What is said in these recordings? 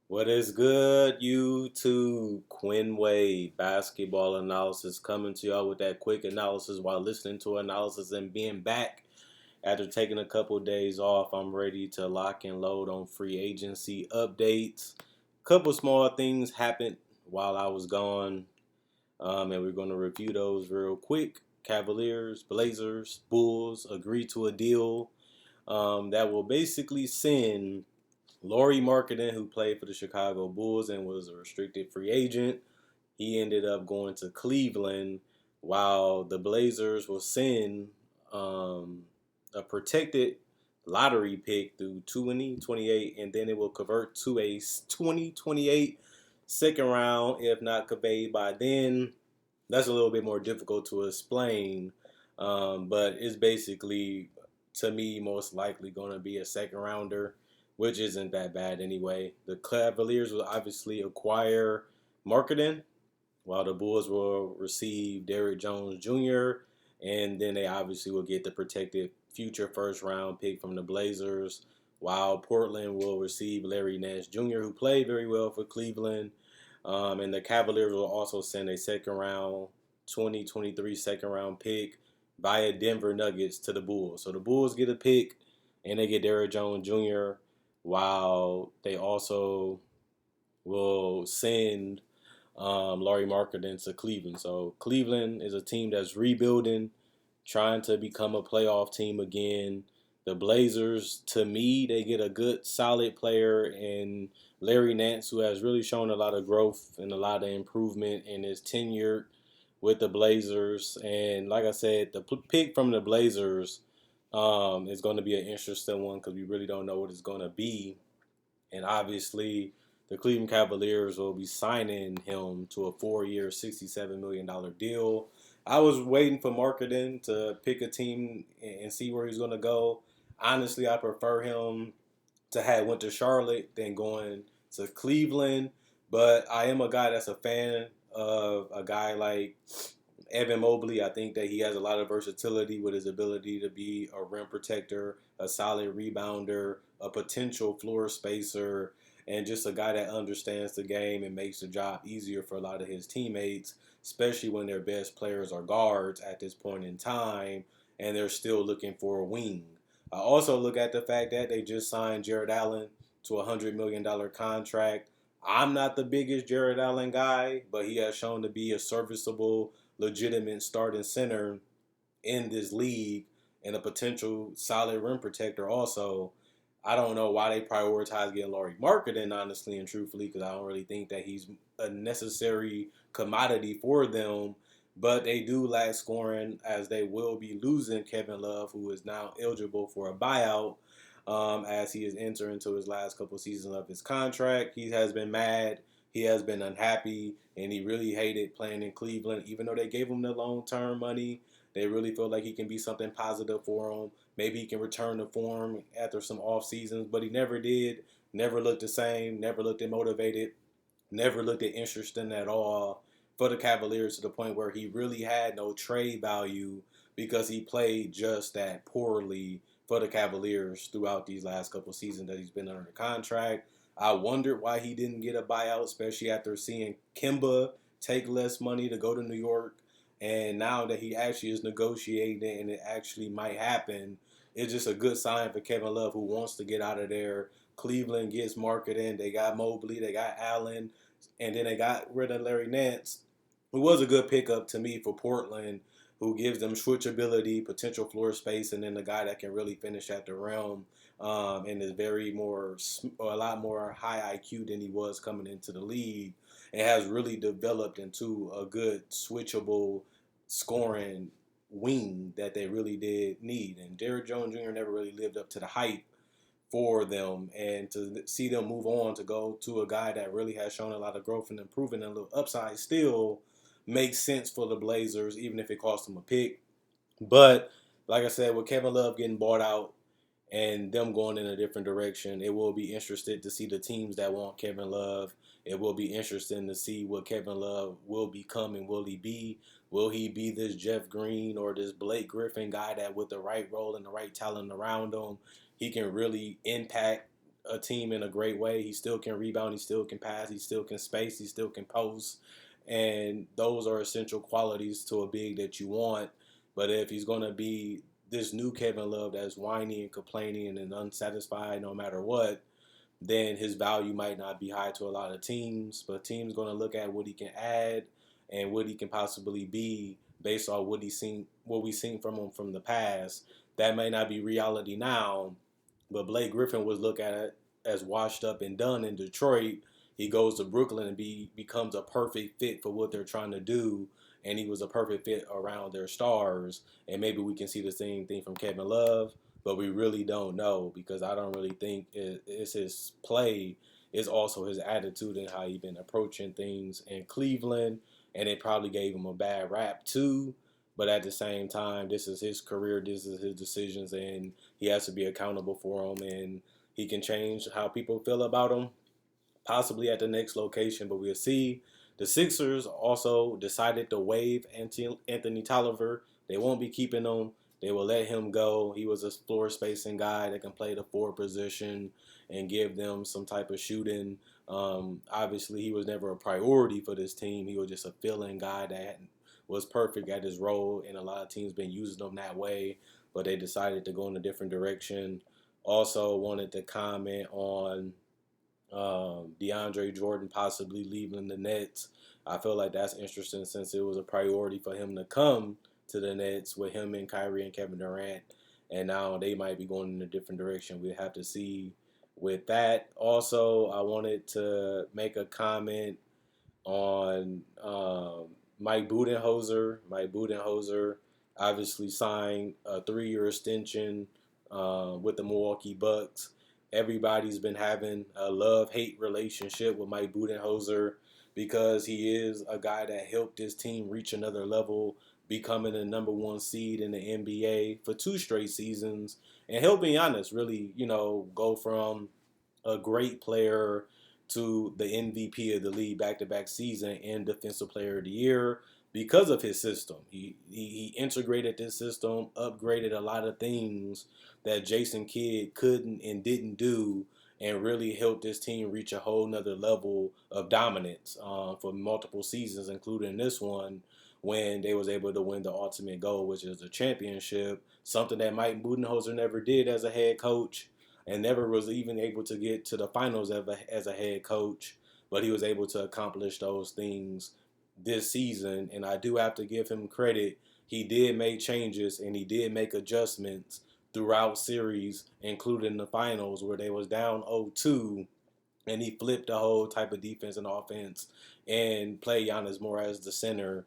What is good, YouTube? Quinn Wade, basketball analysis, coming to y'all with that quick analysis while listening to analysis and being back after taking a couple days off. I'm ready to lock and load on free agency updates. Couple small things happened while I was gone, and we're going to review those real quick. Cavaliers, Blazers, Bulls agreed to a deal that will basically send Lauri Markkanen, who played for the Chicago Bulls and was a restricted free agent. He ended up going to Cleveland, while the Blazers will send a protected lottery pick through 2028, and then it will convert to a 2028 second round, if not conveyed by then. That's a little bit more difficult to explain, but it's basically, to me, most likely going to be a second rounder, which isn't that bad anyway. The Cavaliers will obviously acquire Marketing, while the Bulls will receive Derrick Jones Jr., and then they obviously will get the protected future first round pick from the Blazers, while Portland will receive Larry Nance Jr., who played very well for Cleveland. And the Cavaliers will also send a second round, 2023 second round pick via Denver Nuggets to the Bulls. So the Bulls get a pick and they get Derrick Jones Jr., while they also will send Lauri Markkanen to Cleveland. So Cleveland is a team that's rebuilding, trying to become a playoff team again. The Blazers, to me, they get a good, solid player in Larry Nance, who has really shown a lot of growth and a lot of improvement in his tenure with the Blazers. And like I said, the pick from the Blazers is going to be an interesting one because we really don't know what it's going to be. And obviously, the Cleveland Cavaliers will be signing him to a 4-year, $67 million deal. I was waiting for Marketing to pick a team and see where he's going to go. Honestly, I prefer him to have went to Charlotte than going to Cleveland. But I am a guy that's a fan of a guy like Evan Mobley. I think that he has a lot of versatility with his ability to be a rim protector, a solid rebounder, a potential floor spacer, and just a guy that understands the game and makes the job easier for a lot of his teammates, especially when their best players are guards at this point in time and they're still looking for a wing. I also look at the fact that they just signed Jared Allen to a $100 million contract. I'm not the biggest Jared Allen guy, but he has shown to be a serviceable, legitimate starting center in this league and a potential solid rim protector also. I don't know why they prioritize getting Lauri Markkanen, honestly and truthfully, because I don't really think that he's a necessary commodity for them. But they do lack scoring, as they will be losing Kevin Love, who is now eligible for a buyout, as he is entering into his last couple seasons of his contract. He has been mad. He has been unhappy, and he really hated playing in Cleveland. Even though they gave him the long-term money, they really feel like he can be something positive for him. Maybe he can return to form after some off seasons, but he never did. Never looked the same. Never looked motivated. Never looked interesting at all for the Cavaliers, to the point where he really had no trade value because he played just that poorly for the Cavaliers throughout these last couple seasons that he's been under contract. I wondered why he didn't get a buyout, especially after seeing Kimba take less money to go to New York. And now that he actually is negotiating and it actually might happen, it's just a good sign for Kevin Love, who wants to get out of there. Cleveland gets Marketing. They got Mobley. They got Allen. And then they got rid of Larry Nance, who was a good pickup to me for Portland, who gives them switchability, potential floor space, and then the guy that can really finish at the rim, and is a lot more high IQ than he was coming into the league, and has really developed into a good switchable scoring wing that they really did need. And Derrick Jones Jr. never really lived up to the hype for them, and to see them move on to go to a guy that really has shown a lot of growth and improving and a little upside still makes sense for the Blazers, even if it costs them a pick. But like I said, with Kevin Love getting bought out and them going in a different direction, it will be interesting to see the teams that want Kevin Love. It will be interesting to see what Kevin Love will become, and will he be? Will he be this Jeff Green or this Blake Griffin guy that, with the right role and the right talent around him, he can really impact a team in a great way. He still can rebound. He still can pass. He still can space. He still can post. And those are essential qualities to a big that you want. But if he's going to be this new Kevin Love that's whiny and complaining and unsatisfied no matter what, then his value might not be high to a lot of teams. But teams going to look at what he can add and what he can possibly be based on what we've seen from him from the past. That may not be reality now, but Blake Griffin was looked at as washed up and done in Detroit. He goes to Brooklyn and becomes a perfect fit for what they're trying to do, and he was a perfect fit around their stars. And maybe we can see the same thing from Kevin Love, but we really don't know because I don't really think it's his play. It's also his attitude and how he's been approaching things in Cleveland, and it probably gave him a bad rap too. But at the same time, this is his career, this is his decisions, and he has to be accountable for them. And he can change how people feel about him, possibly at the next location, but we'll see. The Sixers also decided to waive Anthony Tolliver. They won't be keeping him. They will let him go. He was a floor spacing guy that can play the forward position and give them some type of shooting. Obviously, he was never a priority for this team. He was just a fill-in guy that was perfect at his role, and a lot of teams been using him that way, but they decided to go in a different direction. Also wanted to comment on DeAndre Jordan possibly leaving the Nets. I feel like that's interesting since it was a priority for him to come to the Nets with him and Kyrie and Kevin Durant, and now they might be going in a different direction. We have to see with that. Also, I wanted to make a comment on Mike Budenholzer. Mike Budenholzer obviously signed a 3-year extension with the Milwaukee Bucks. Everybody's been having a love-hate relationship with Mike Budenholzer because he is a guy that helped his team reach another level, becoming the number one seed in the NBA for 2 straight seasons, and helping Giannis really, go from a great player to the MVP of the league back-to-back season and Defensive Player of the Year because of his system. He integrated this system, upgraded a lot of things that Jason Kidd couldn't and didn't do, and really helped this team reach a whole nother level of dominance for multiple seasons, including this one, when they was able to win the ultimate goal, which is a championship, something that Mike Budenholzer never did as a head coach and never was even able to get to the finals as a head coach, but he was able to accomplish those things this season, and I do have to give him credit. He did make changes and he did make adjustments throughout series, including the finals where they was down 0-2, and he flipped the whole type of defense and offense and played Giannis more as the center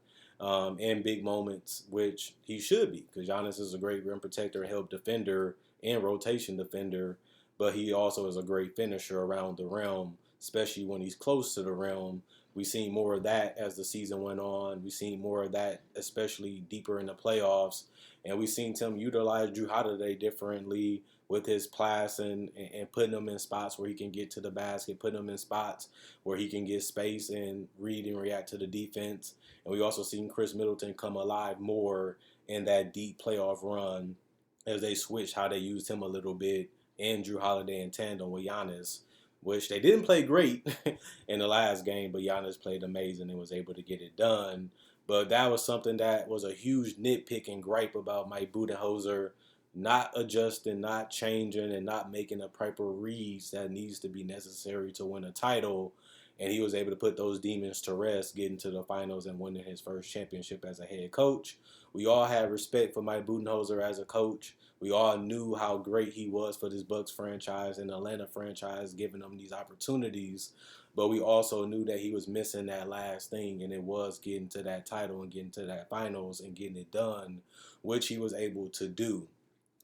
in big moments, which he should be because Giannis is a great rim protector, help defender, and rotation defender, but he also is a great finisher around the rim, especially when he's close to the rim. We've seen more of that as the season went on. We've seen more of that, especially deeper in the playoffs. And we've seen Tim utilize Drew Holiday differently with his pass and putting him in spots where he can get to the basket, putting him in spots where he can get space and read and react to the defense. And we also seen Chris Middleton come alive more in that deep playoff run as they switched how they used him a little bit and Drew Holiday in tandem with Giannis, which they didn't play great in the last game, but Giannis played amazing and was able to get it done. But that was something that was a huge nitpick and gripe about Mike Budenholzer, not adjusting, not changing, and not making the proper reads that needs to be necessary to win a title. And he was able to put those demons to rest, getting to the finals and winning his first championship as a head coach. We all had respect for Mike Budenholzer as a coach. We all knew how great he was for this Bucks franchise and the Atlanta franchise, giving them these opportunities. But we also knew that he was missing that last thing, and it was getting to that title and getting to that finals and getting it done, which he was able to do.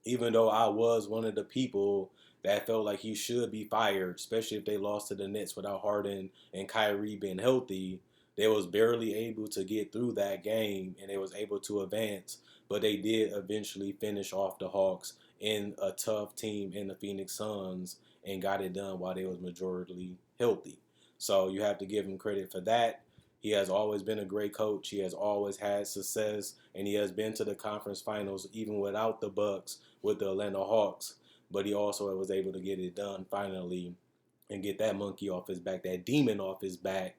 Even though I was one of the people that felt like he should be fired, especially if they lost to the Nets without Harden and Kyrie being healthy, they was barely able to get through that game, and they was able to advance. But they did eventually finish off the Hawks in a tough team in the Phoenix Suns and got it done while they was majorly healthy. So you have to give him credit for that. He has always been a great coach. He has always had success, and he has been to the conference finals even without the Bucks with the Atlanta Hawks. but he also was able to get it done finally and get that monkey off his back, that demon off his back,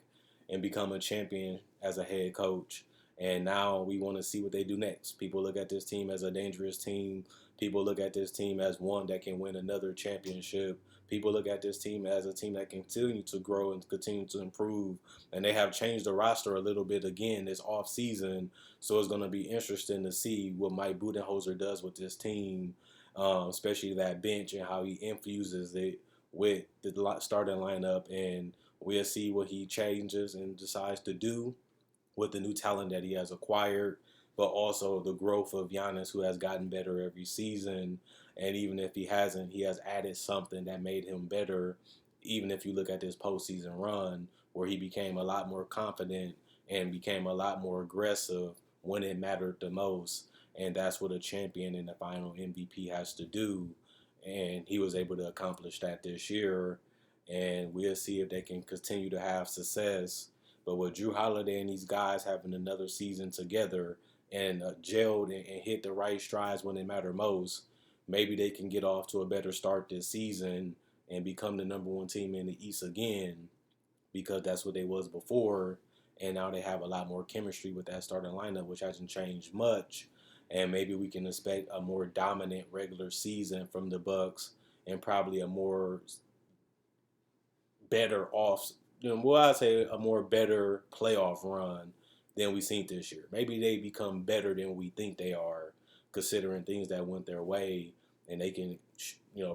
and become a champion as a head coach. And now we want to see what they do next. People look at this team as a dangerous team. People look at this team as one that can win another championship. People look at this team as a team that can continue to grow and continue to improve. And they have changed the roster a little bit again this off season. So it's going to be interesting to see what Mike Budenholzer does with this team, especially that bench and how he infuses it with the starting lineup. And we'll see what he changes and decides to do with the new talent that he has acquired, but also the growth of Giannis, who has gotten better every season. And even if he hasn't, he has added something that made him better. Even if you look at this postseason run, where he became a lot more confident and became a lot more aggressive when it mattered the most. And that's what a champion and the final MVP has to do. And he was able to accomplish that this year. And we'll see if they can continue to have success. But with Drew Holiday and these guys having another season together and gelled and hit the right strides when they matter most, maybe they can get off to a better start this season and become the number one team in the East again, because that's what they was before. And now they have a lot more chemistry with that starting lineup, which hasn't changed much. And maybe we can expect a more dominant regular season from the Bucks and probably a more better off, well, I'd say a more better playoff run than we seen this year. Maybe they become better than we think they are, considering things that went their way, and they can,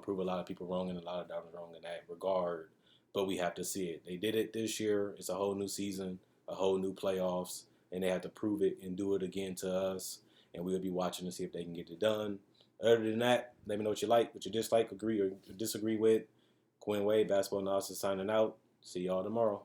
prove a lot of people wrong and a lot of doubters wrong in that regard. But we have to see it. They did it this year. It's a whole new season, a whole new playoffs, and they have to prove it and do it again to us. And we'll be watching to see if they can get it done. Other than that, let me know what you like, what you dislike, agree or disagree with. Quinn Wade, Basketball Analysis signing out. See y'all tomorrow.